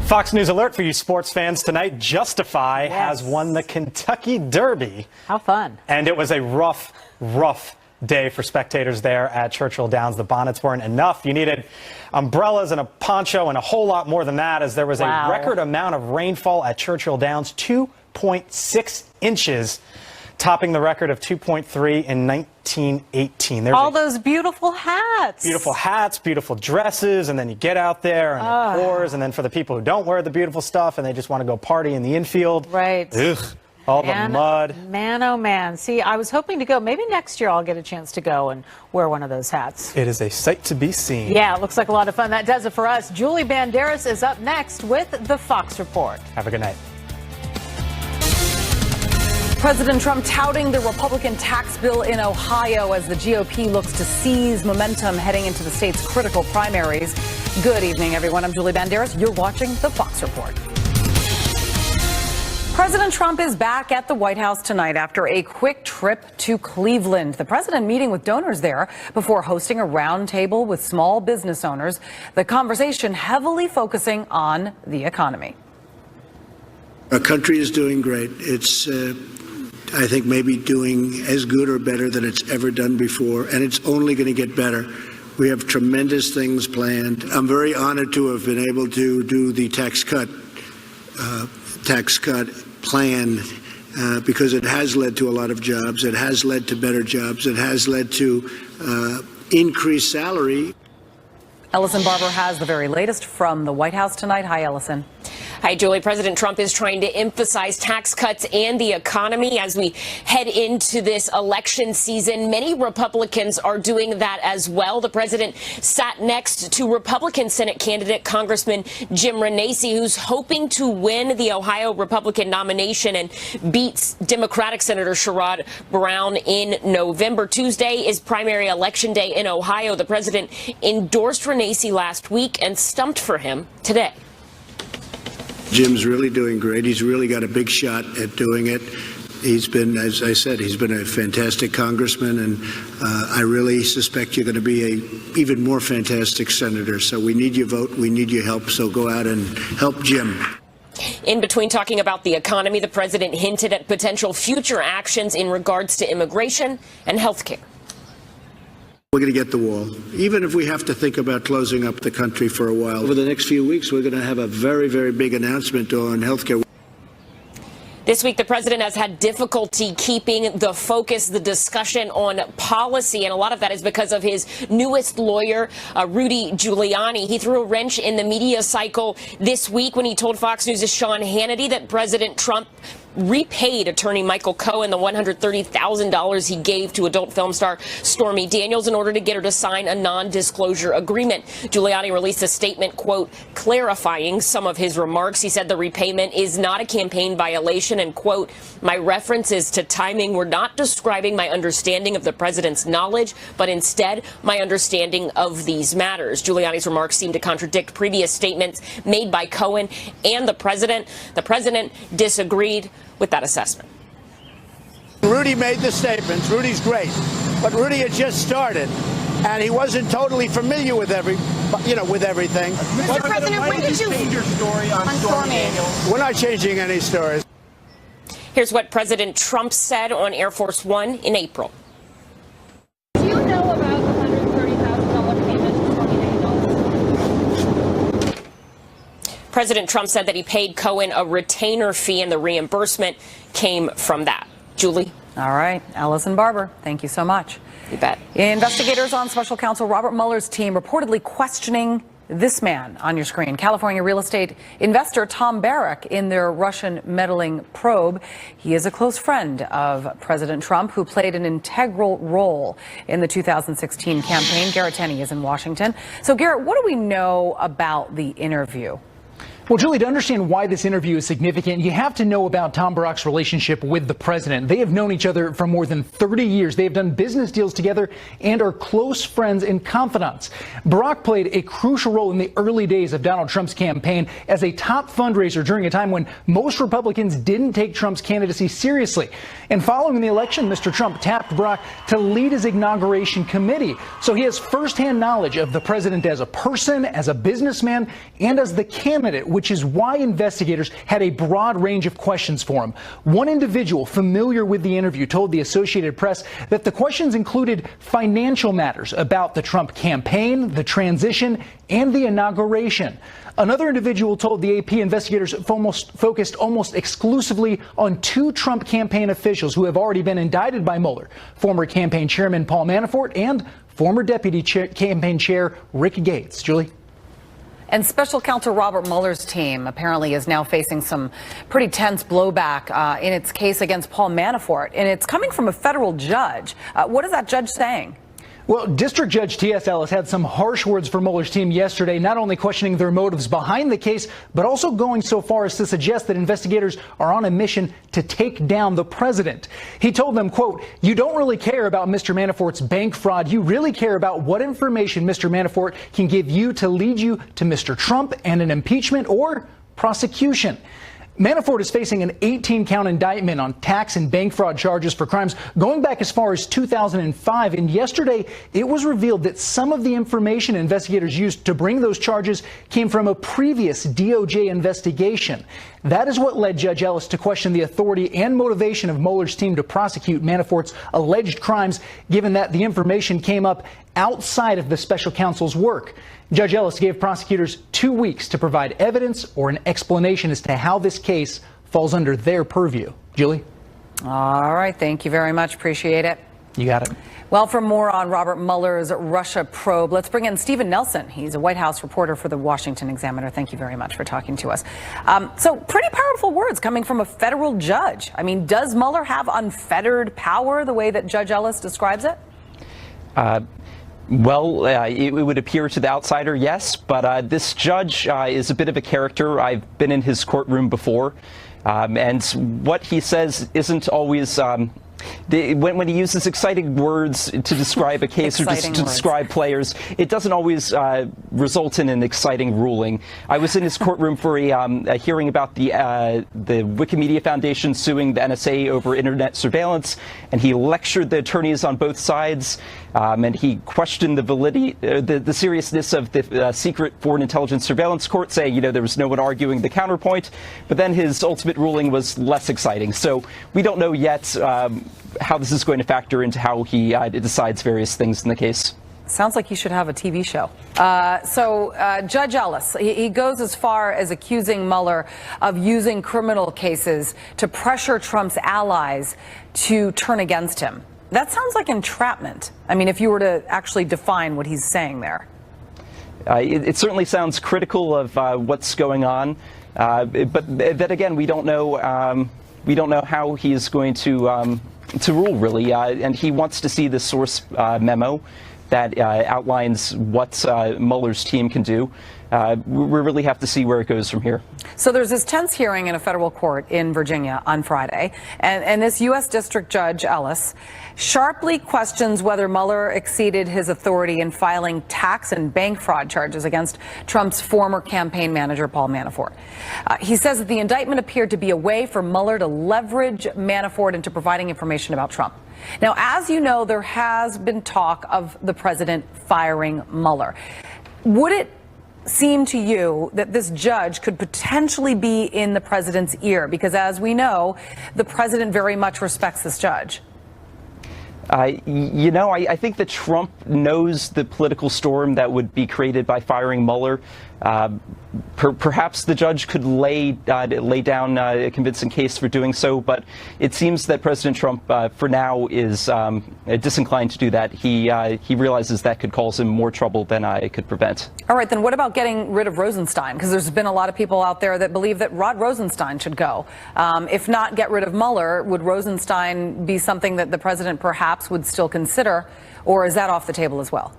Fox News alert for you sports fans tonight. Justify has won the Kentucky Derby. How fun. And it was a rough day for spectators there at Churchill Downs. The bonnets weren't enough. You needed umbrellas and a poncho and a whole lot more than that, as there was a record amount of rainfall at Churchill Downs, 2.6 inches, topping the record of 2.3 in 1918. There's all those beautiful hats. Beautiful hats, beautiful dresses, and then you get out there and it pours, and then for the people who don't wear the beautiful stuff and they just want to go party in the infield. Right. Ugh, all the mud. Man, oh man. See, I was hoping to go. Maybe next year I'll get a chance to go and wear one of those hats. It is a sight to be seen. Yeah, it looks like a lot of fun. That does it for us. Julie Banderas is up next with the Fox Report. Have a good night. President Trump touting the Republican tax bill in Ohio as the GOP looks to seize momentum heading into the state's critical primaries. Good evening, everyone. I'm Julie Banderas. You're watching the Fox Report. President Trump is back at the White House tonight after a quick trip to Cleveland. The president meeting with donors there before hosting a roundtable with small business owners. The conversation heavily focusing on the economy. Our country is doing great. It's I think maybe doing as good or better than it's ever done before, and it's only going to get better. We have tremendous things planned. I'm very honored to have been able to do the tax cut plan because it has led to a lot of jobs. It has led to better jobs. It has led to increased salary. Ellison Barber has the very latest from the White House tonight. Hi, Ellison. Hi, Julie. President Trump is trying to emphasize tax cuts and the economy as we head into this election season. Many Republicans are doing that as well. The president sat next to Republican Senate candidate Congressman Jim Renacci, who's hoping to win the Ohio Republican nomination and beats Democratic Senator Sherrod Brown in November. Tuesday is primary election day in Ohio. The president endorsed Renacci last week and stumped for him today. Jim's really doing great. He's really got a big shot at doing it. He's been, as I said, he's been a fantastic congressman, and I really suspect you're going to be a even more fantastic senator. So we need your vote. We need your help. So go out and help Jim. In between talking about the economy, the president hinted at potential future actions in regards to immigration and health care. We're going to get the wall, even if we have to think about closing up the country for a while. Over the next few weeks, we're going to have a very, very big announcement on health care. This week, the president has had difficulty keeping the focus, the discussion on policy, and a lot of that is because of his newest lawyer, Rudy Giuliani. He threw a wrench in the media cycle this week when he told Fox News' Sean Hannity that President Trump repaid attorney Michael Cohen the $130,000 he gave to adult film star Stormy Daniels in order to get her to sign a non-disclosure agreement. Giuliani released a statement, quote, clarifying some of his remarks. He said the repayment is not a campaign violation and, quote, my references to timing were not describing my understanding of the president's knowledge, but instead my understanding of these matters. Giuliani's remarks seem to contradict previous statements made by Cohen and the president. The president disagreed with that assessment. Rudy made the statements. Rudy's great, but Rudy had just started, and he wasn't totally familiar with everything. Mr. President, when did you change your story on Stormy Daniels? We're not changing any stories. Here's what President Trump said on Air Force One in April. Do you know about the $130,000 payment to Stormy Daniels? President Trump said that he paid Cohen a retainer fee and the reimbursement came from that. Julie? All right. Ellison Barber, thank you so much. You bet. Investigators on special counsel Robert Mueller's team reportedly questioning this man on your screen, California real estate investor Tom Barrack, in their Russian meddling probe. He is a close friend of President Trump, who played an integral role in the 2016 campaign. Garrett Tenney is in Washington. So, Garrett, what do we know about the interview? Well, Julie, to understand why this interview is significant, you have to know about Tom Barrack's relationship with the president. They have known each other for more than 30 years. They have done business deals together and are close friends and confidants. Barrack played a crucial role in the early days of Donald Trump's campaign as a top fundraiser during a time when most Republicans didn't take Trump's candidacy seriously. And following the election, Mr. Trump tapped Barrack to lead his inauguration committee. So he has firsthand knowledge of the president as a person, as a businessman, and as the candidate, which is why investigators had a broad range of questions for him. One individual familiar with the interview told the Associated Press that the questions included financial matters about the Trump campaign, the transition, and the inauguration. Another individual told the AP investigators focused almost exclusively on two Trump campaign officials who have already been indicted by Mueller, former campaign chairman Paul Manafort and former deputy campaign chair Rick Gates. Julie? And special counsel Robert Mueller's team apparently is now facing some pretty tense blowback in its case against Paul Manafort. And it's coming from a federal judge. What is that judge saying? Well, District Judge T.S. Ellis had some harsh words for Mueller's team yesterday, not only questioning their motives behind the case, but also going so far as to suggest that investigators are on a mission to take down the president. He told them, quote, "You don't really care about Mr. Manafort's bank fraud. You really care about what information Mr. Manafort can give you to lead you to Mr. Trump and an impeachment or prosecution." Manafort is facing an 18-count indictment on tax and bank fraud charges for crimes going back as far as 2005. And yesterday, it was revealed that some of the information investigators used to bring those charges came from a previous DOJ investigation. That is what led Judge Ellis to question the authority and motivation of Mueller's team to prosecute Manafort's alleged crimes, given that the information came up outside of the special counsel's work. Judge Ellis gave prosecutors 2 weeks to provide evidence or an explanation as to how this case falls under their purview. Julie? All right. Thank you very much. Appreciate it. You got it. Well, for more on Robert Mueller's Russia probe, let's bring in Stephen Nelson. He's a White House reporter for the Washington Examiner. Thank you very much for talking to us. So pretty powerful words coming from a federal judge. I mean, does Mueller have unfettered power the way that Judge Ellis describes it? Well, it would appear to the outsider, yes, but this judge is a bit of a character. I've been in his courtroom before, and what he says isn't always when he uses exciting words to describe a case or just to describe players, it doesn't always result in an exciting ruling. I was in his courtroom for a hearing about the Wikimedia Foundation suing the NSA over internet surveillance, and he lectured the attorneys on both sides, and he questioned the validity, the seriousness of the secret foreign intelligence surveillance court, saying, you know, there was no one arguing the counterpoint. But then his ultimate ruling was less exciting. So we don't know yet how this is going to factor into how he decides various things in the case. Sounds like he should have a TV show. Judge Ellis, he goes as far as accusing Mueller of using criminal cases to pressure Trump's allies to turn against him. That sounds like entrapment. I mean, if you were to actually define what he's saying there. It certainly sounds critical of what's going on, but then again, we don't know. We don't know how he is going to rule, really, and he wants to see the source memo that outlines what Mueller's team can do. We really have to see where it goes from here. So there's this tense hearing in a federal court in Virginia on Friday, and this U.S. District Judge Ellis sharply questions whether Mueller exceeded his authority in filing tax and bank fraud charges against Trump's former campaign manager, Paul Manafort. He says that the indictment appeared to be a way for Mueller to leverage Manafort into providing information about Trump. Now, as you know, there has been talk of the president firing Mueller. Would it seem to you that this judge could potentially be in the president's ear? Because as we know, the president very much respects this judge. You know, I think that Trump knows the political storm that would be created by firing Mueller. Perhaps the judge could lay down a convincing case for doing so, but it seems that President Trump, for now, is disinclined to do that. He realizes that could cause him more trouble than it could prevent. All right, then what about getting rid of Rosenstein? Because there's been a lot of people out there that believe that Rod Rosenstein should go. If not get rid of Mueller, would Rosenstein be something that the president perhaps would still consider, or is that off the table as well?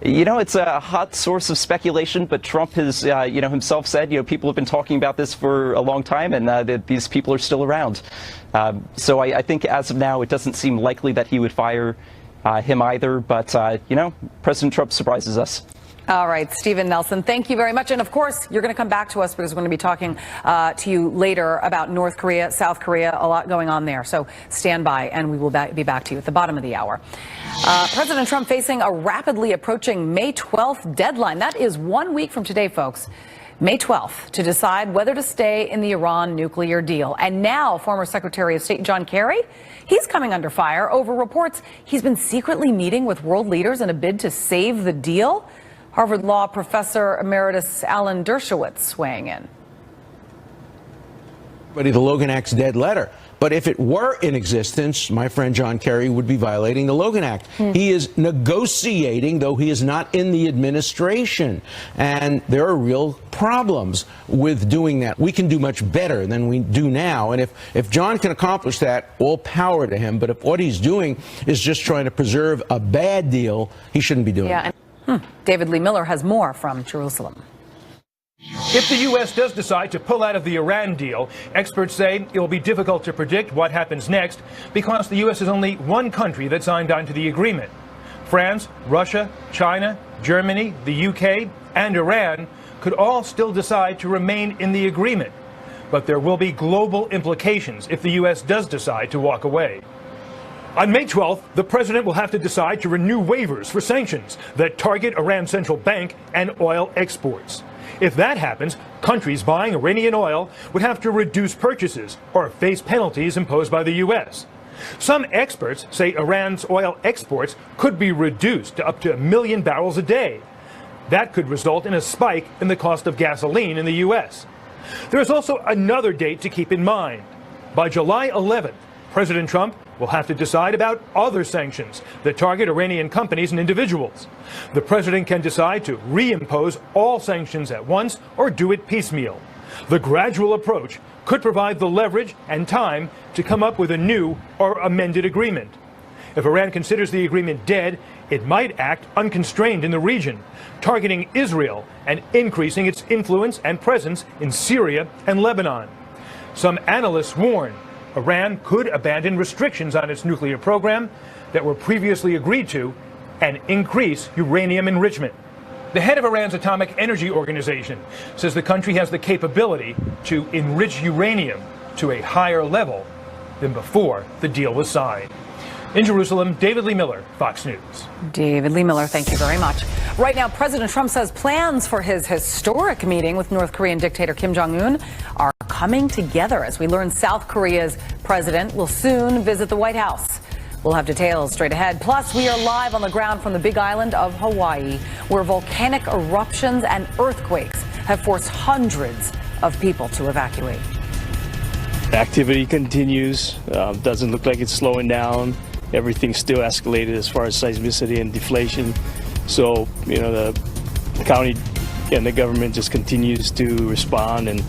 You know, it's a hot source of speculation, but Trump has, himself said, people have been talking about this for a long time, and that these people are still around. So I think as of now, it doesn't seem likely that he would fire him either. But, President Trump surprises us. All right, Stephen Nelson, thank you very much. And of course, you're going to come back to us because we're going to be talking to you later about North Korea, South Korea, a lot going on there. So stand by and we will be back to you at the bottom of the hour. President Trump facing a rapidly approaching May 12th deadline. That is 1 week from today, folks. May 12th to decide whether to stay in the Iran nuclear deal. And now former Secretary of State John Kerry, he's coming under fire over reports he's been secretly meeting with world leaders in a bid to save the deal. Harvard Law professor emeritus Alan Dershowitz weighing in. But the Logan Act's dead letter. But if it were in existence, my friend John Kerry would be violating the Logan Act. He is negotiating, though he is not in the administration. And there are real problems with doing that. We can do much better than we do now. And if John can accomplish that, all power to him. But if what he's doing is just trying to preserve a bad deal, he shouldn't be doing it. David Lee Miller has more from Jerusalem. If the U.S. does decide to pull out of the Iran deal, experts say it will be difficult to predict what happens next because the U.S. is only one country that signed on to the agreement. France, Russia, China, Germany, the U.K., and Iran could all still decide to remain in the agreement. But there will be global implications if the U.S. does decide to walk away. On May 12th, the president will have to decide to renew waivers for sanctions that target Iran's central bank and oil exports. If that happens, countries buying Iranian oil would have to reduce purchases or face penalties imposed by the U.S. Some experts say Iran's oil exports could be reduced to up to 1 million barrels a day. That could result in a spike in the cost of gasoline in the U.S. There is also another date to keep in mind. By July 11th, President Trump will have to decide about other sanctions that target Iranian companies and individuals. The president can decide to reimpose all sanctions at once or do it piecemeal. The gradual approach could provide the leverage and time to come up with a new or amended agreement. If Iran considers the agreement dead, it might act unconstrained in the region, targeting Israel and increasing its influence and presence in Syria and Lebanon. Some analysts warn Iran could abandon restrictions on its nuclear program that were previously agreed to and increase uranium enrichment. The head of Iran's Atomic Energy Organization says the country has the capability to enrich uranium to a higher level than before the deal was signed. In Jerusalem, David Lee Miller, Fox News. David Lee Miller, thank you very much. Right now, President Trump says plans for his historic meeting with North Korean dictator Kim Jong-un are coming together as we learn South Korea's president will soon visit the White House. We'll have details straight ahead. Plus, we are live on the ground from the Big Island of Hawaii, where volcanic eruptions and earthquakes have forced hundreds of people to evacuate. Activity continues. Doesn't look like it's slowing down. Everything's still escalated as far as seismicity and deflation. So, the county and the government just continues to respond and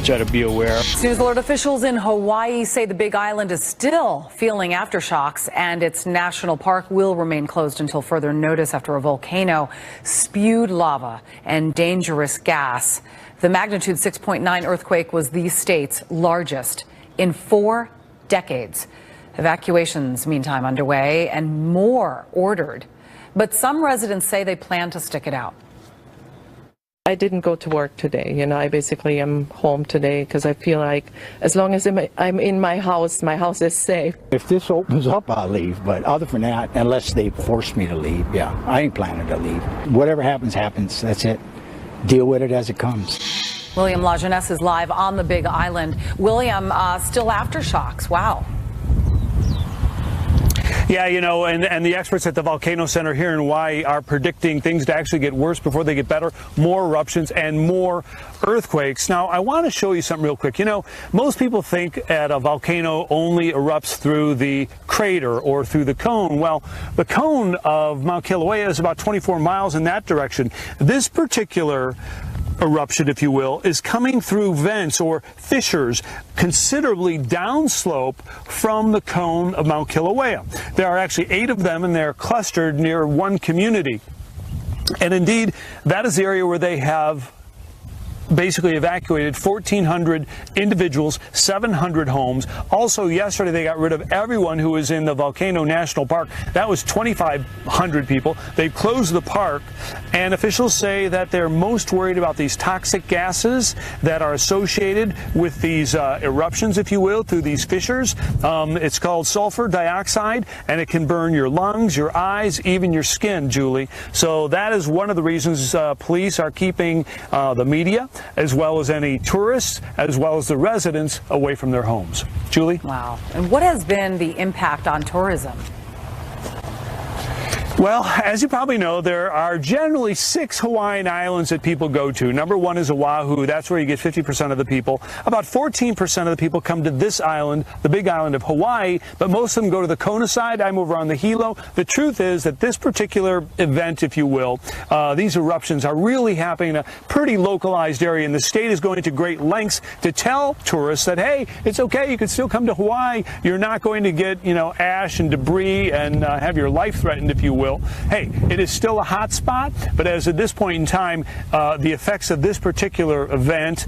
try to be aware. News Alert officials in Hawaii say the Big Island is still feeling aftershocks and its national park will remain closed until further notice after a volcano spewed lava and dangerous gas. The magnitude 6.9 earthquake was the state's largest in 4 decades. Evacuations, meantime, underway and more ordered. But some residents say they plan to stick it out. I didn't go to work today. I basically am home today because I feel like as long as I'm in my house is safe. If this opens up, I'll leave. But other than that, unless they force me to leave, yeah, I ain't planning to leave. Whatever happens, happens. That's it. Deal with it as it comes. William LaJeunesse is live on the Big Island. William, still aftershocks. Wow. Yeah, and the experts at the Volcano Center here in Hawaii are predicting things to actually get worse before they get better, more eruptions and more earthquakes. Now, I want to show you something real quick. Most people think that a volcano only erupts through the crater or through the cone. Well, the cone of Mount Kilauea is about 24 miles in that direction. This particular eruption, if you will, is coming through vents or fissures considerably downslope from the cone of Mount Kilauea. There are actually 8 of them, and they're clustered near one community. And indeed, that is the area where they have basically evacuated 1,400 individuals, 700 homes. Also, yesterday they got rid of everyone who was in the Volcano National Park. That was 2,500 people. They've closed the park, and officials say that they're most worried about these toxic gases that are associated with these eruptions, if you will, through these fissures. It's called sulfur dioxide, and it can burn your lungs, your eyes, even your skin, Julie. So that is one of the reasons police are keeping the media, as well as any tourists, as well as the residents, away from their homes. Julie? Wow. And what has been the impact on tourism? Well, as you probably know, there are generally 6 Hawaiian islands that people go to. Number 1 is Oahu. That's where you get 50% of the people. About 14% of the people come to this island, the big island of Hawaii, but most of them go to the Kona side. I'm over on the Hilo. The truth is that this particular event, if you will, these eruptions are really happening in a pretty localized area, and the state is going to great lengths to tell tourists that, hey, it's okay, you can still come to Hawaii. You're not going to get, ash and debris and have your life threatened, if you will. Hey, it is still a hot spot, but as at this point in time, the effects of this particular event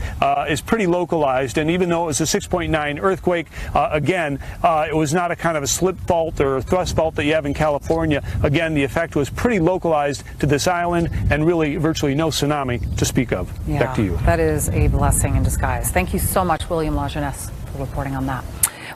is pretty localized. And even though it was a 6.9 earthquake, again, it was not a kind of a slip fault or thrust fault that you have in California. Again, the effect was pretty localized to this island, and really virtually no tsunami to speak of. Yeah, back to you. That is a blessing in disguise. Thank you so much, William Lajeunesse, for reporting on that.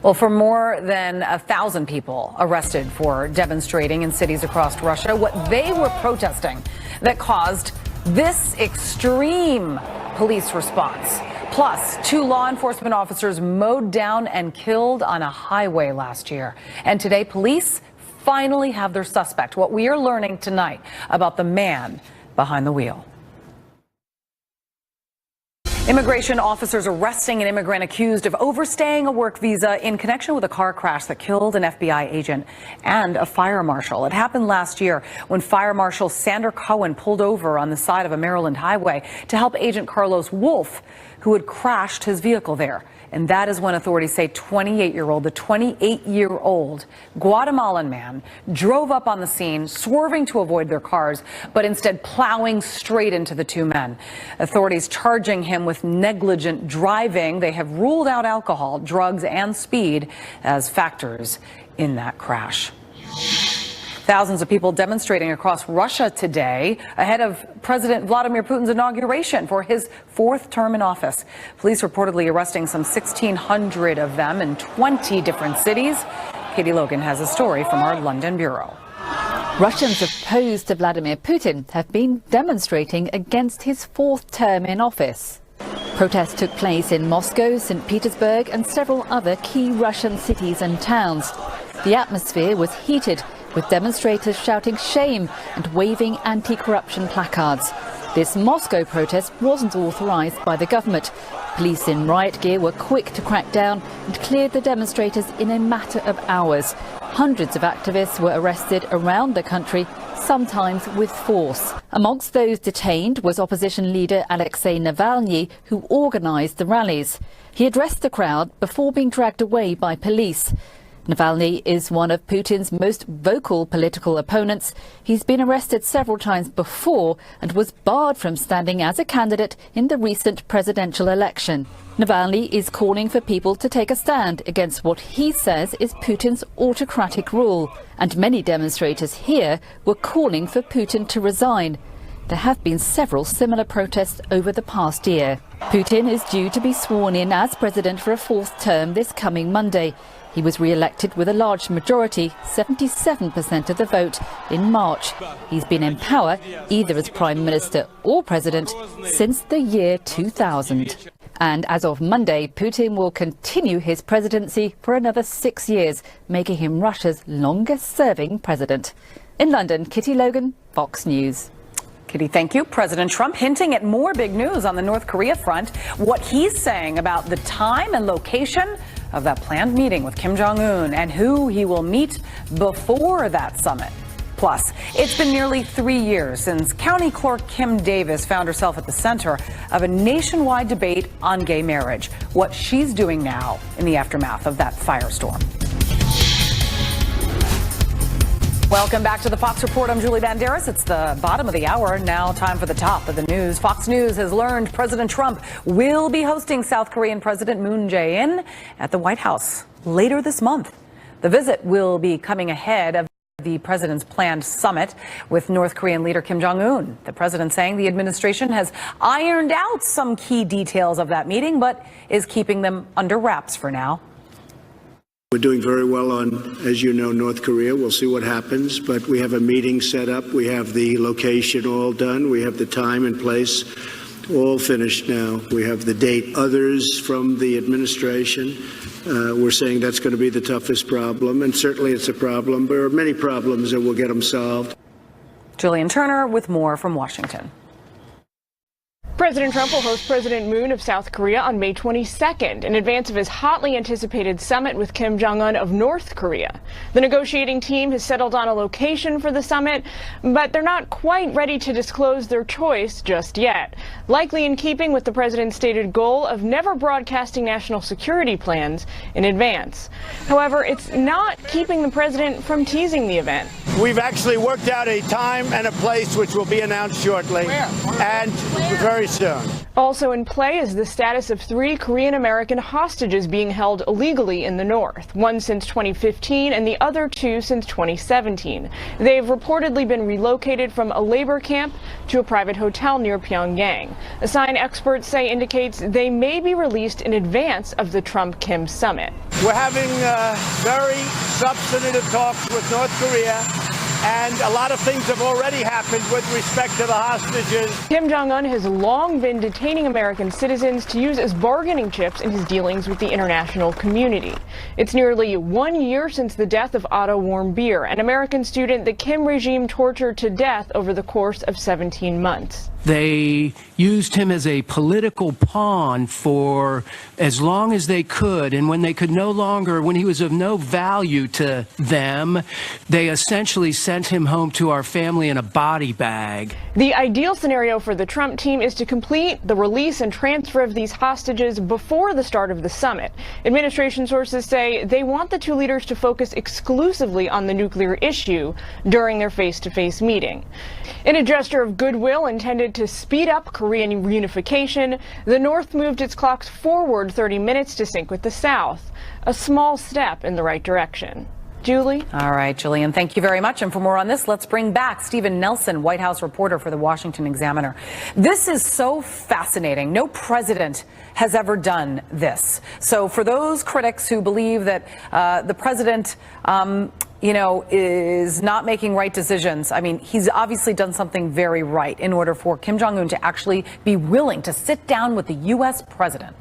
Well, for more than 1,000 people arrested for demonstrating in cities across Russia, what they were protesting that caused this extreme police response. Plus, 2 law enforcement officers mowed down and killed on a highway last year. And today, police finally have their suspect. What we are learning tonight about the man behind the wheel. Immigration officers arresting an immigrant accused of overstaying a work visa in connection with a car crash that killed an FBI agent and a fire marshal. It happened last year when Fire Marshal Sander Cohen pulled over on the side of a Maryland highway to help Agent Carlos Wolf, who had crashed his vehicle there. And that is when authorities say the 28-year-old Guatemalan man drove up on the scene, swerving to avoid their cars, but instead plowing straight into the 2 men. Authorities charging him with negligent driving. They have ruled out alcohol, drugs, and speed as factors in that crash. Thousands of people demonstrating across Russia today ahead of President Vladimir Putin's inauguration for his 4th term in office. Police reportedly arresting some 1,600 of them in 20 different cities. Katie Logan has a story from our London bureau. Russians opposed to Vladimir Putin have been demonstrating against his 4th term in office. Protests took place in Moscow, St. Petersburg, and several other key Russian cities and towns. The atmosphere was heated, with demonstrators shouting shame and waving anti-corruption placards. This Moscow protest wasn't authorized by the government. Police in riot gear were quick to crack down and cleared the demonstrators in a matter of hours. Hundreds of activists were arrested around the country, sometimes with force. Amongst those detained was opposition leader Alexei Navalny, who organized the rallies. He addressed the crowd before being dragged away by police. Navalny is one of Putin's most vocal political opponents. He's been arrested several times before and was barred from standing as a candidate in the recent presidential election. Navalny is calling for people to take a stand against what he says is Putin's autocratic rule. And many demonstrators here were calling for Putin to resign. There have been several similar protests over the past year. Putin is due to be sworn in as president for a 4th term this coming Monday. He was re-elected with a large majority, 77% of the vote, in March. He's been in power, either as Prime Minister or President, since the year 2000. And as of Monday, Putin will continue his presidency for another 6 years, making him Russia's longest-serving president. In London, Kitty Logan, Fox News. Kitty, thank you. President Trump hinting at more big news on the North Korea front. What he's saying about the time and location of that planned meeting with Kim Jong-un and who he will meet before that summit. Plus, it's been nearly 3 years since County Clerk Kim Davis found herself at the center of a nationwide debate on gay marriage. What she's doing now in the aftermath of that firestorm. Welcome back to the Fox Report. I'm Julie Banderas. It's the bottom of the hour. Now time for the top of the news. Fox News has learned President Trump will be hosting South Korean President Moon Jae-in at the White House later this month. The visit will be coming ahead of the president's planned summit with North Korean leader Kim Jong-un. The president saying the administration has ironed out some key details of that meeting, but is keeping them under wraps for now. We're doing very well on, as you know, North Korea. We'll see what happens, but we have a meeting set up. We have the location all done. We have the time and place all finished now. We have the date. Others from the administration, we're saying that's going to be the toughest problem, and certainly it's a problem. There are many problems, and we'll get them solved. Julian Turner with more from Washington. President Trump will host President Moon of South Korea on May 22nd in advance of his hotly anticipated summit with Kim Jong-un of North Korea. The negotiating team has settled on a location for the summit, but they're not quite ready to disclose their choice just yet, likely in keeping with the president's stated goal of never broadcasting national security plans in advance. However, it's not keeping the president from teasing the event. We've actually worked out a time and a place which will be announced shortly. And very soon. Also in play is the status of 3 Korean American hostages being held illegally in the north, one since 2015 and the other 2 since 2017. They've reportedly been relocated from a labor camp to a private hotel near Pyongyang. A sign experts say indicates they may be released in advance of the Trump-Kim summit. We're having very substantive talks with North Korea. And a lot of things have already happened with respect to the hostages. Kim Jong-un has long been detaining American citizens to use as bargaining chips in his dealings with the international community. It's nearly 1 year since the death of Otto Warmbier, an American student the Kim regime tortured to death over the course of 17 months. They used him as a political pawn for as long as they could, and when they could no longer, when he was of no value to them, they essentially sent him home to our family in a body bag. The ideal scenario for the Trump team is to complete the release and transfer of these hostages before the start of the summit. Administration sources say they want the 2 leaders to focus exclusively on the nuclear issue during their face-to-face meeting. In a gesture of goodwill intended to speed up Korean reunification, the North moved its clocks forward 30 minutes to sync with the South, a small step in the right direction. Julie? All right, Julian, thank you very much. And for more on this, let's bring back Stephen Nelson, White House reporter for the Washington Examiner. This is so fascinating. No president has ever done this. So for those critics who believe that the president is not making right decisions. I mean, he's obviously done something very right in order for Kim Jong-un to actually be willing to sit down with the U.S. president.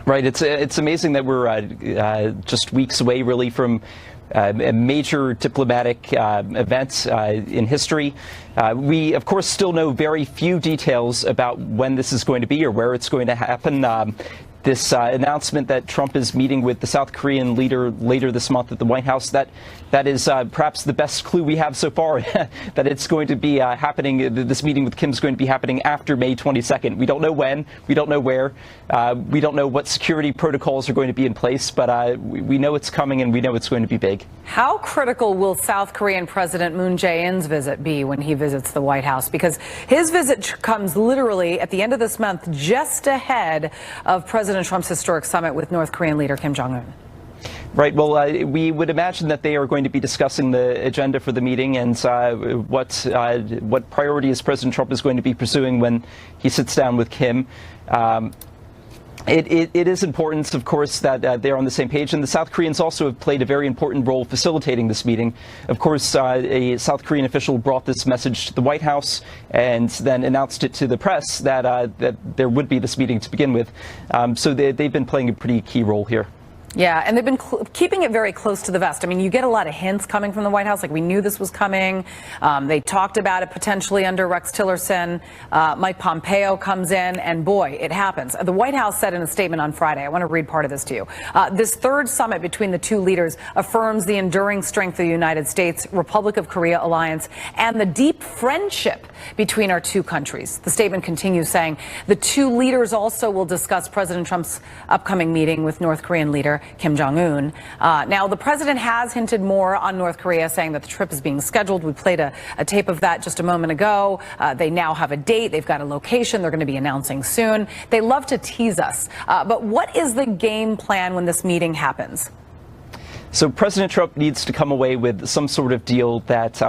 Right. It's amazing that we're just weeks away, really, from a major diplomatic event in history. We, of course, still know very few details about when this is going to be or where it's going to happen. This announcement that Trump is meeting with the South Korean leader later this month at the White House, that is perhaps the best clue we have so far, that it's going to be happening, this meeting with Kim is going to be happening after May 22nd. We don't know when, we don't know where, we don't know what security protocols are going to be in place, but we know it's coming and we know it's going to be big. How critical will South Korean President Moon Jae-in's visit be when he visits the White House? Because his visit comes literally at the end of this month, just ahead of President Trump's historic summit with North Korean leader Kim Jong-un. Right. Well, we would imagine that they are going to be discussing the agenda for the meeting and what priorities President Trump is going to be pursuing when he sits down with Kim. It is important, of course, that they're on the same page, and the South Koreans also have played a very important role facilitating this meeting. Of course, a South Korean official brought this message to the White House and then announced it to the press that there would be this meeting to begin with. So they've been playing a pretty key role here. Yeah, and they've been keeping it very close to the vest. I mean, you get a lot of hints coming from the White House, like we knew this was coming. They talked about it potentially under Rex Tillerson. Mike Pompeo comes in, and boy, it happens. The White House said in a statement on Friday, I want to read part of this to you. This third summit between the 2 leaders affirms the enduring strength of the United States, Republic of Korea alliance, and the deep friendship between our 2 countries. The statement continues saying the 2 leaders also will discuss President Trump's upcoming meeting with North Korean leader. leader Kim Jong-un. Now, the president has hinted more on North Korea, saying that the trip is being scheduled. We played a tape of that just a moment ago. They now have a date. They've got a location they're going to be announcing soon. They love to tease us. But what is the game plan when this meeting happens? So President Trump needs to come away with some sort of deal that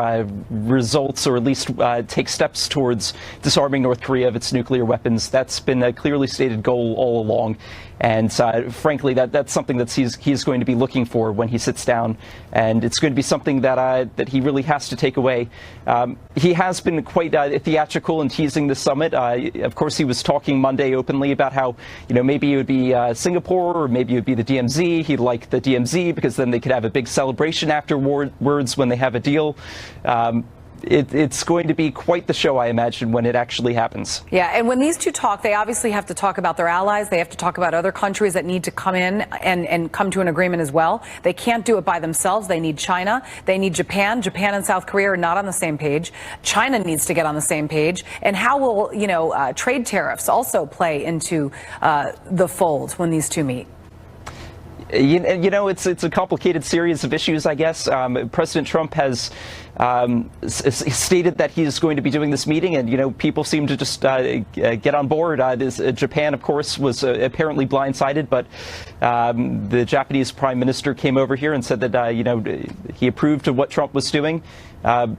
results, or at least takes steps towards disarming North Korea of its nuclear weapons. That's been a clearly stated goal all along. And frankly, that's something that he's going to be looking for when he sits down. And it's going to be something that he really has to take away. He has been quite theatrical in teasing the summit. Of course, he was talking Monday openly about how, maybe it would be Singapore, or maybe it would be the DMZ. He'd like the DMZ because then they could have a big celebration afterwards when they have a deal. It's going to be quite the show, I imagine, when it actually happens. Yeah, and when these two talk, they obviously have to talk about their allies. They have to talk about other countries that need to come in and come to an agreement as well. They can't do it by themselves. They need China. They need Japan. Japan and South Korea are not on the same page. China needs to get on the same page. And how will, trade tariffs also play into the fold when these two meet? It's a complicated series of issues, I guess. President Trump has stated that he's going to be doing this meeting, and people seem to just get on board. Japan, of course, was apparently blindsided, but the Japanese Prime Minister came over here and said that he approved of what Trump was doing.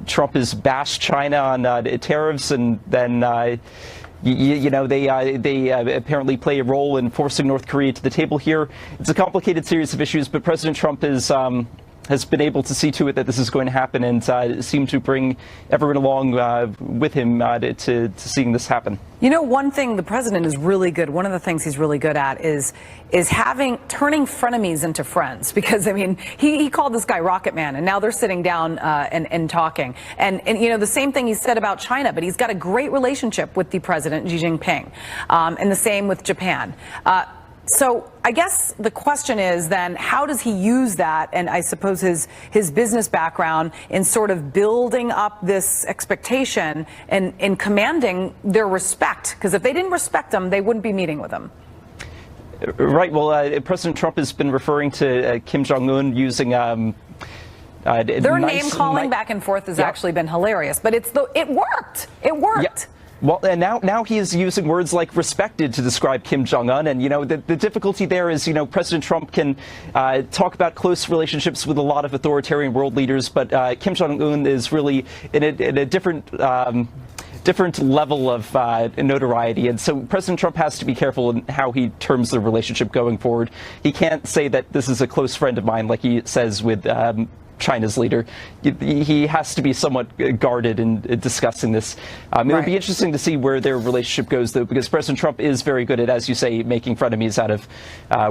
Trump has bashed China on tariffs, and then they apparently play a role in forcing North Korea to the table here. It's a complicated series of issues, but President Trump has been able to see to it that this is going to happen, and seem to bring everyone along with him to seeing this happen. One thing the president is really good, one of the things he's really good at is turning frenemies into friends. Because, he called this guy Rocket Man, and now they're sitting down and talking. And the same thing he said about China, but he's got a great relationship with the president, Xi Jinping, and the same with Japan. So I guess the question is then, how does he use that, and I suppose his business background, in sort of building up this expectation and in commanding their respect? Because if they didn't respect him, they wouldn't be meeting with him. Right. Well, President Trump has been referring to Kim Jong-un using their name calling back and forth has actually been hilarious, but it worked. It worked. Yeah. Well, and now he is using words like respected to describe Kim Jong-un. And, the difficulty there is, President Trump can talk about close relationships with a lot of authoritarian world leaders, but Kim Jong-un is really in a different level of notoriety. And so President Trump has to be careful in how he terms the relationship going forward. He can't say that this is a close friend of mine like he says with China's leader. He has to be somewhat guarded in discussing this. It'll be interesting to see where their relationship goes, though, because President Trump is very good at, as you say, making frenemies out of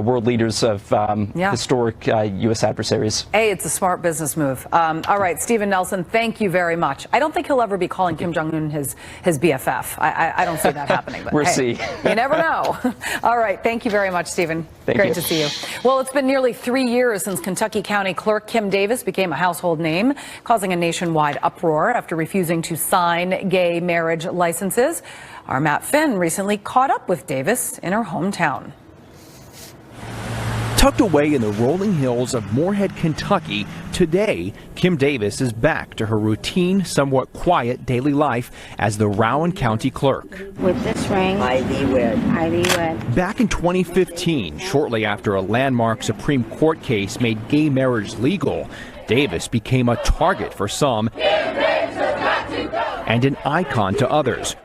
world leaders of historic U.S. adversaries. It's a smart business move. All right, Stephen Nelson, thank you very much. I don't think he'll ever be calling Kim Jong-un his BFF. I don't see that happening. But we'll see. You never know. All right, thank you very much, Stephen. Thank Great you. to see you. Well, it's been nearly 3 years since Kentucky County Clerk Kim Davis became a household name, causing a nationwide uproar after refusing to sign gay marriage licenses. Our Matt Finn recently caught up with Davis in her hometown. Tucked away in the rolling hills of Moorhead, Kentucky, today, Kim Davis is back to her routine, somewhat quiet daily life as the Rowan County Clerk. With this ring, I thee wed. I thee wed. Back in 2015, shortly after a landmark Supreme Court case made gay marriage legal, Davis became a target for some and an icon to others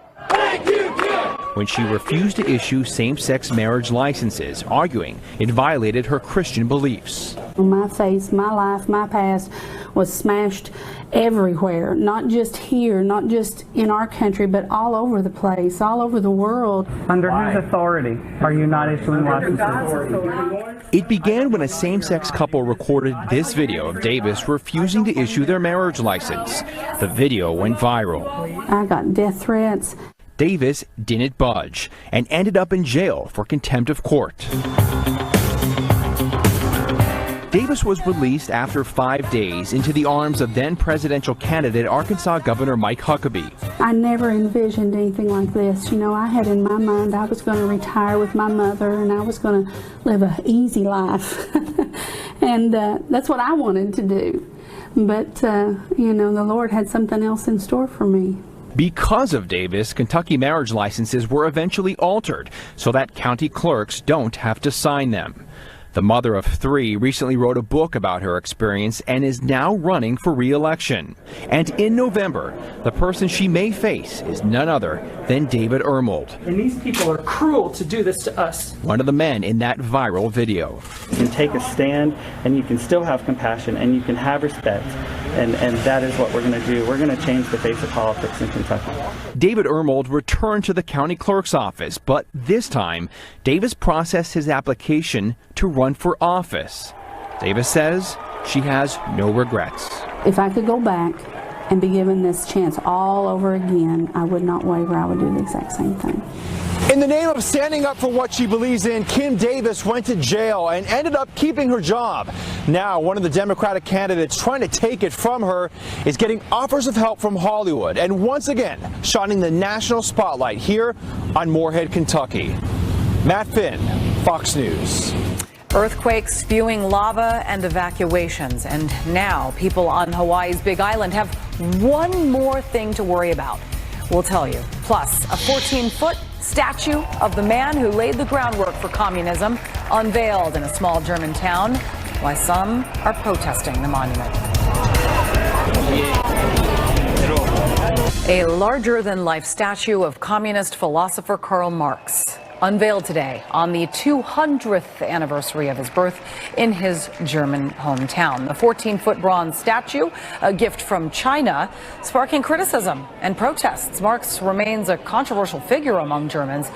when she refused to issue same-sex marriage licenses, arguing it violated her Christian beliefs. My face, my life, my past was smashed everywhere, not just here, not just in our country, but all over the place, all over the world. Under whose authority are you not issuing licenses? It began when a same-sex couple recorded this video of Davis refusing to issue their marriage license. The video went viral. I got death threats. Davis didn't budge and ended up in jail for contempt of court. Davis was released after 5 days into the arms of then presidential candidate Arkansas Governor Mike Huckabee. I never envisioned anything like this. You know, I had in my mind I was going to retire with my mother and I was going to live an easy life. And that's what I wanted to do. But, you know, the Lord had something else in store for me. Because of Davis, Kentucky marriage licenses were eventually altered so that county clerks don't have to sign them. The mother of 3 recently wrote a book about her experience and is now running for re-election. And in November, the person she may face is none other than David Ermold. And these people are cruel to do this to us. One of the men in that viral video. You can take a stand and you can still have compassion and you can have respect. And that is what we're going to do. We're going to change the face of politics in Kentucky. David Ermold returned to the county clerk's office, but this time, Davis processed his application to run for office. Davis says she has no regrets. If I could go back and be given this chance all over again, I would not waver. I would do the exact same thing. In the name of standing up for what she believes in, Kim Davis went to jail and ended up keeping her job. Now, one of the Democratic candidates trying to take it from her is getting offers of help from Hollywood and once again shining the national spotlight here on Moorhead, Kentucky. Matt Finn, Fox News. Earthquakes, spewing lava, and evacuations. And now people on Hawaii's Big Island have one more thing to worry about. We'll tell you. Plus, a 14-foot statue of the man who laid the groundwork for communism unveiled in a small German town, why some are protesting the monument. A larger-than-life statue of communist philosopher Karl Marx, unveiled today on the 200th anniversary of his birth in his German hometown. The 14-foot bronze statue, a gift from China, sparking criticism and protests. Marx remains a controversial figure among Germans,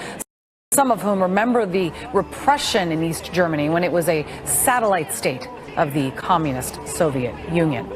some of whom remember the repression in East Germany when it was a satellite state of the communist Soviet Union.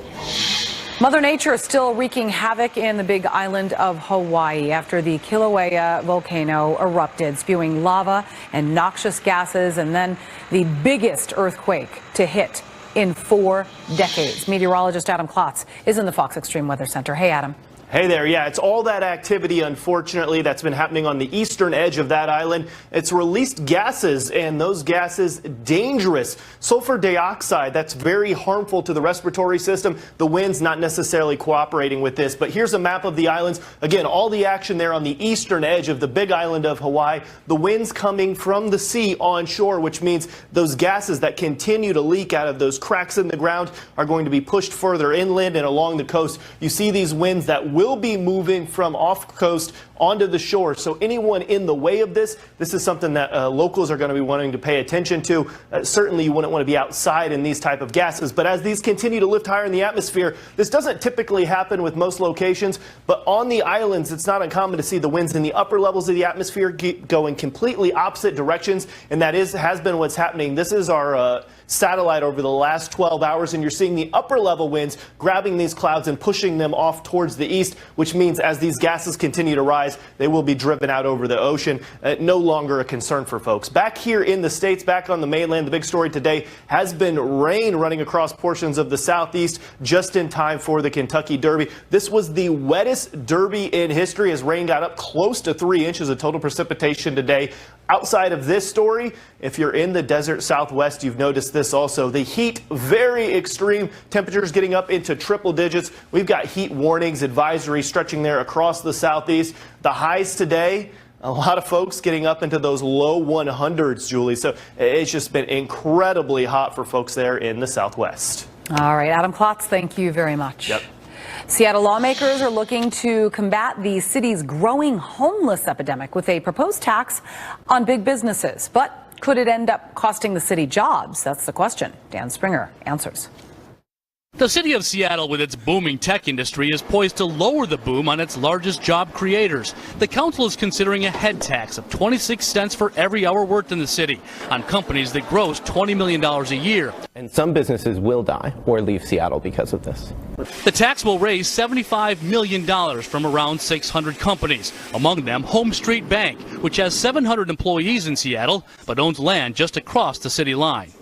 Mother Nature is still wreaking havoc in the Big Island of Hawaii after the Kilauea volcano erupted, spewing lava and noxious gases, and then the biggest earthquake to hit in 4 decades. Meteorologist Adam Klotz is in the Fox Extreme Weather Center. Hey, Adam. Hey there. Yeah, it's all that activity, unfortunately, that's been happening on the eastern edge of that island. It's released gases, and those gases dangerous. Sulfur dioxide, that's very harmful to the respiratory system. The wind's not necessarily cooperating with this. But here's a map of the islands. Again, all the action there on the eastern edge of the Big Island of Hawaii. The wind's coming from the sea onshore, which means those gases that continue to leak out of those cracks in the ground are going to be pushed further inland and along the coast. You see these winds that will be moving from off coast onto the shore. So anyone in the way of this is something that locals are going to be wanting to pay attention to. Certainly you wouldn't want to be outside in these type of gases. But as these continue to lift higher in the atmosphere, this doesn't typically happen with most locations. But on the islands, it's not uncommon to see the winds in the upper levels of the atmosphere going completely opposite directions. And that has been what's happening. This is our satellite over the last 12 hours, and you're seeing the upper level winds grabbing these clouds and pushing them off towards the east, which means as these gases continue to rise, they will be driven out over the ocean. No longer a concern for folks. Back here in the States, back on the mainland, the big story today has been rain running across portions of the southeast just in time for the Kentucky Derby. This was the wettest Derby in history as rain got up close to 3 inches of total precipitation today. Outside of this story, if you're in the desert Southwest, you've noticed this also. The heat, very extreme. Temperatures getting up into triple digits. We've got heat warnings, advisories stretching there across the southeast. The highs today, a lot of folks getting up into those low 100s, Julie. So it's just been incredibly hot for folks there in the Southwest. All right, Adam Klotz, thank you very much. Yep. Seattle lawmakers are looking to combat the city's growing homeless epidemic with a proposed tax on big businesses. But could it end up costing the city jobs? That's the question. Dan Springer answers. The city of Seattle, with its booming tech industry, is poised to lower the boom on its largest job creators. The council is considering a head tax of 26 cents for every hour worked in the city on companies that gross $20 million a year. And some businesses will die or leave Seattle because of this. The tax will raise $75 million from around 600 companies, among them Home Street Bank, which has 700 employees in Seattle, but owns land just across the city line.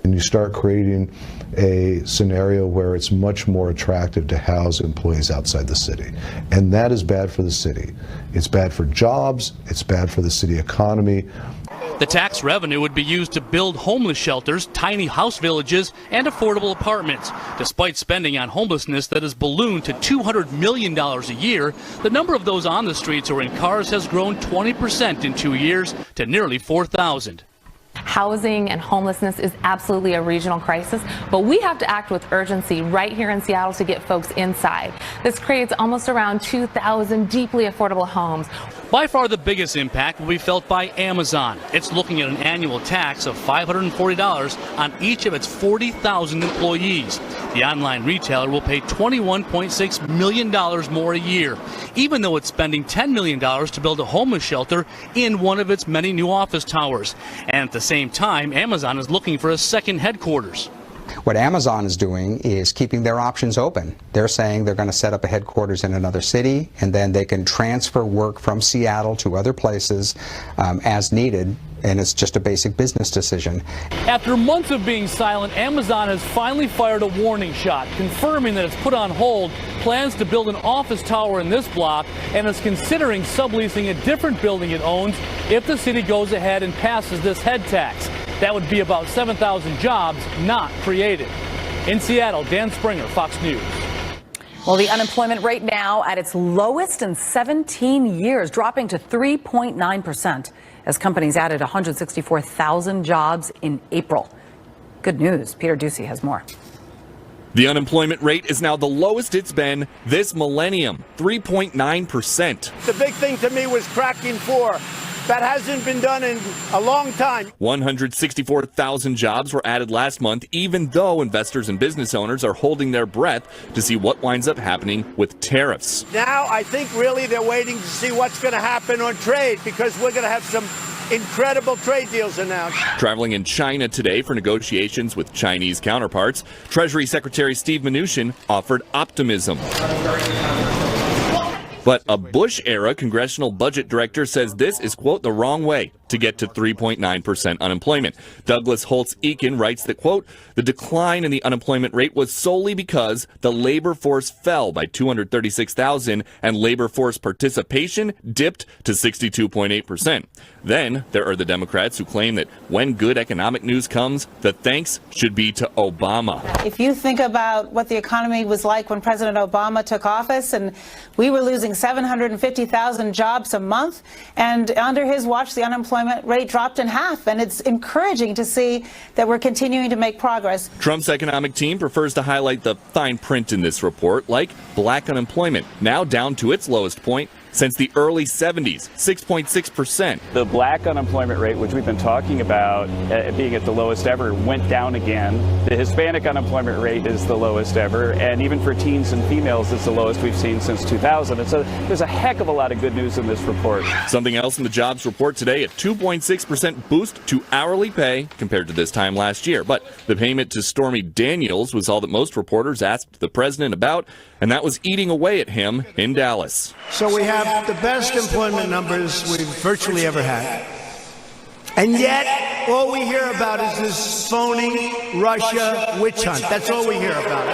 And you start creating a scenario where it's much more attractive to house employees outside the city. And that is bad for the city. It's bad for jobs, it's bad for the city economy. The tax revenue would be used to build homeless shelters, tiny house villages, and affordable apartments. Despite spending on homelessness that has ballooned to $200 million a year, the number of those on the streets or in cars has grown 20% in 2 years to nearly 4,000. Housing and homelessness is absolutely a regional crisis, but we have to act with urgency right here in Seattle to get folks inside. This creates almost around 2,000 deeply affordable homes. By far the biggest impact will be felt by Amazon. It's looking at an annual tax of $540 on each of its 40,000 employees. The online retailer will pay $21.6 million more a year, even though it's spending $10 million to build a homeless shelter in one of its many new office towers. And at the same time, Amazon is looking for a second headquarters. What Amazon is doing is keeping their options open. They're saying they're going to set up a headquarters in another city, and then they can transfer work from Seattle to other places as needed, and it's just a basic business decision. After months of being silent, Amazon has finally fired a warning shot, confirming that it's put on hold plans to build an office tower in this block and is considering subleasing a different building it owns if the city goes ahead and passes this head tax. That would be about 7,000 jobs not created. In Seattle, Dan Springer, Fox News. Well, the unemployment rate now at its lowest in 17 years, dropping to 3.9% as companies added 164,000 jobs in April. Good news. Peter Ducey has more. The unemployment rate is now the lowest it's been this millennium, 3.9%. The big thing to me was cracking 4. That hasn't been done in a long time. 164,000 jobs were added last month, even though investors and business owners are holding their breath to see what winds up happening with tariffs. Now I think really they're waiting to see what's going to happen on trade, because we're going to have some incredible trade deals announced. Traveling in China today for negotiations with Chinese counterparts, Treasury Secretary Steve Mnuchin offered optimism. But a Bush-era congressional budget director says this is, quote, the wrong way to get to 3.9% unemployment. Douglas Holtz-Eakin writes that, quote, the decline in the unemployment rate was solely because the labor force fell by 236,000 and labor force participation dipped to 62.8%. Then there are the Democrats who claim that when good economic news comes, the thanks should be to Obama. If you think about what the economy was like when President Obama took office, and we were losing 750,000 jobs a month, and under his watch the unemployment rate dropped in half, and it's encouraging to see that we're continuing to make progress. Trump's economic team prefers to highlight the fine print in this report, like black unemployment, now down to its lowest point since the early 70s, 6.6%. The black unemployment rate, which we've been talking about being at the lowest ever, went down again. The Hispanic unemployment rate is the lowest ever, and even for teens and females, it's the lowest we've seen since 2000. And so there's a heck of a lot of good news in this report. Something else in the jobs report today, a 2.6% boost to hourly pay compared to this time last year. But the payment to Stormy Daniels was all that most reporters asked the president about, and that was eating away at him in Dallas. So we have the best employment numbers we've virtually ever had. And yet, all we hear about is this phony Russia witch hunt. That's all we hear about.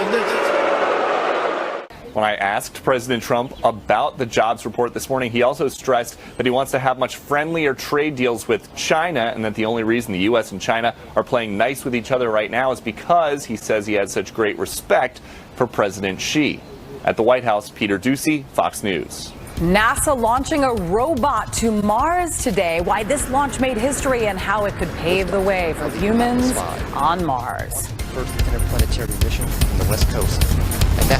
When I asked President Trump about the jobs report this morning, he also stressed that he wants to have much friendlier trade deals with China, and that the only reason the U.S. and China are playing nice with each other right now is because he says he has such great respect for President Xi. At the White House, Peter Ducey, Fox News. NASA launching a robot to Mars today. Why this launch made history and how it could pave the way for humans on Mars. First interplanetary mission from the West Coast. And that